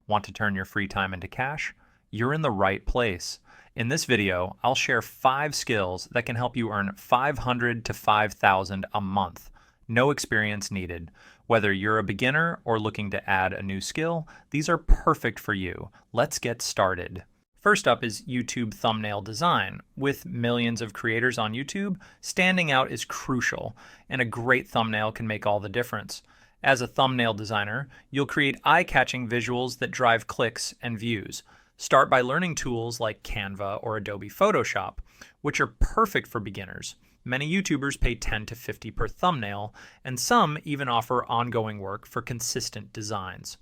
Want to turn your free time into cash? You're in the right place. In this video, I'll share 5 skills that can help you earn $500 to $5,000 a month. No experience needed. Whether you're a beginner or looking to add a new skill, these are perfect for you. Let's get started. First up is YouTube thumbnail design. With millions of creators on YouTube, standing out is crucial, and a great thumbnail can make all the difference. As a thumbnail designer, you'll create eye-catching visuals that drive clicks and views. Start by learning tools like Canva or Adobe Photoshop, which are perfect for beginners. Many YouTubers pay $10 to $50 per thumbnail, and some even offer ongoing work for consistent designs.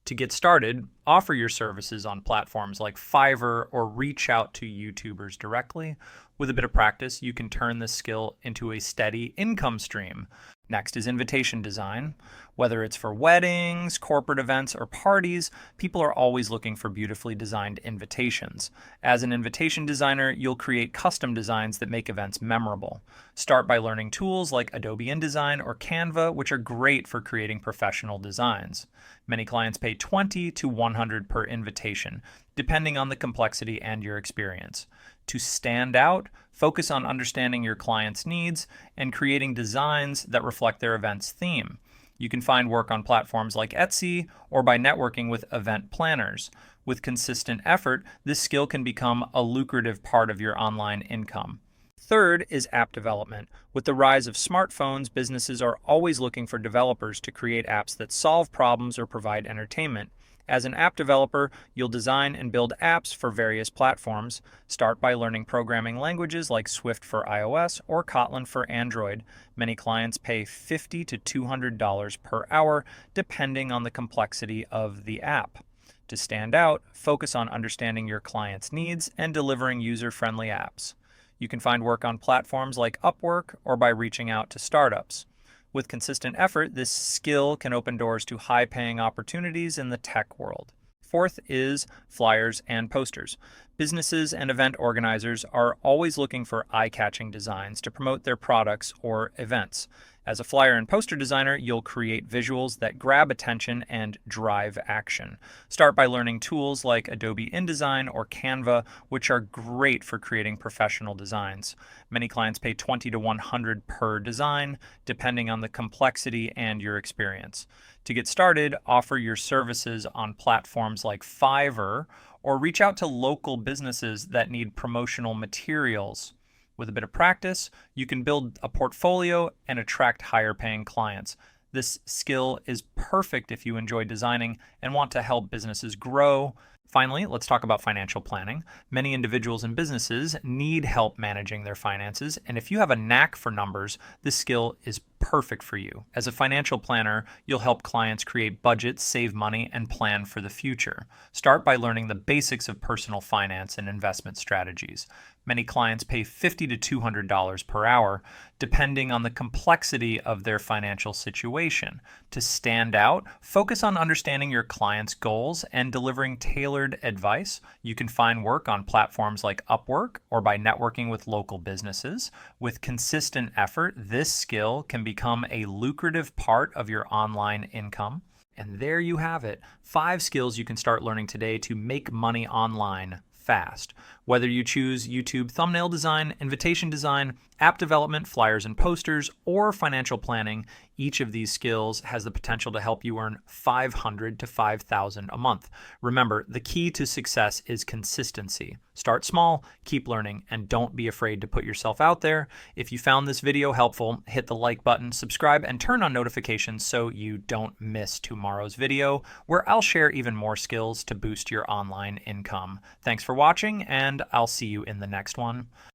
To get started, offer your services on platforms like Fiverr or reach out to YouTubers directly. With a bit of practice, you can turn this skill into a steady income stream. Next is invitation design. Whether it's for weddings, corporate events, or parties, people are always looking for beautifully designed invitations. As an invitation designer, you'll create custom designs that make events memorable. Start by learning tools like Adobe InDesign or Canva, which are great for creating professional designs. Many clients pay $20 to $100 per invitation, depending on the complexity and your experience. To stand out, focus on understanding your client's needs and creating designs that reflect their event's theme. You can find work on platforms like Etsy or by networking with event planners. With consistent effort, this skill can become a lucrative part of your online income. Third is app development. With the rise of smartphones, businesses are always looking for developers to create apps that solve problems or provide entertainment. As an app developer, you'll design and build apps for various platforms. Start by learning programming languages like Swift for iOS or Kotlin for Android. Many clients pay $50 to $200 per hour, depending on the complexity of the app. To stand out, focus on understanding your client's needs and delivering user-friendly apps. You can find work on platforms like Upwork or by reaching out to startups. With consistent effort, this skill can open doors to high-paying opportunities in the tech world. Fourth is flyers and posters. Businesses and event organizers are always looking for eye-catching designs to promote their products or events. As a flyer and poster designer, you'll create visuals that grab attention and drive action. Start by learning tools like Adobe InDesign or Canva, which are great for creating professional designs. Many clients pay $20 to $100 per design, depending on the complexity and your experience. To get started, offer your services on platforms like Fiverr or reach out to local businesses that need promotional materials. With a bit of practice, you can build a portfolio and attract higher paying clients. This skill is perfect if you enjoy designing and want to help businesses grow. Finally, let's talk about financial planning. Many individuals and businesses need help managing their finances, and if you have a knack for numbers, this skill is perfect for you. As a financial planner, you'll help clients create budgets, save money, and plan for the future. Start by learning the basics of personal finance and investment strategies. Many clients pay $50 to $200 per hour, depending on the complexity of their financial situation. To stand out, focus on understanding your client's goals and delivering tailored advice. You can find work on platforms like Upwork or by networking with local businesses. With consistent effort, this skill can become a lucrative part of your online income. And there you have it, 5 skills you can start learning today to make money online fast. Whether you choose YouTube thumbnail design, invitation design, app development, flyers and posters, or financial planning, each of these skills has the potential to help you earn $500 to $5,000 a month. Remember, the key to success is consistency. Start small, keep learning, and don't be afraid to put yourself out there. If you found this video helpful, hit the like button, subscribe, and turn on notifications so you don't miss tomorrow's video, where I'll share even more skills to boost your online income. Thanks for watching, and I'll see you in the next one.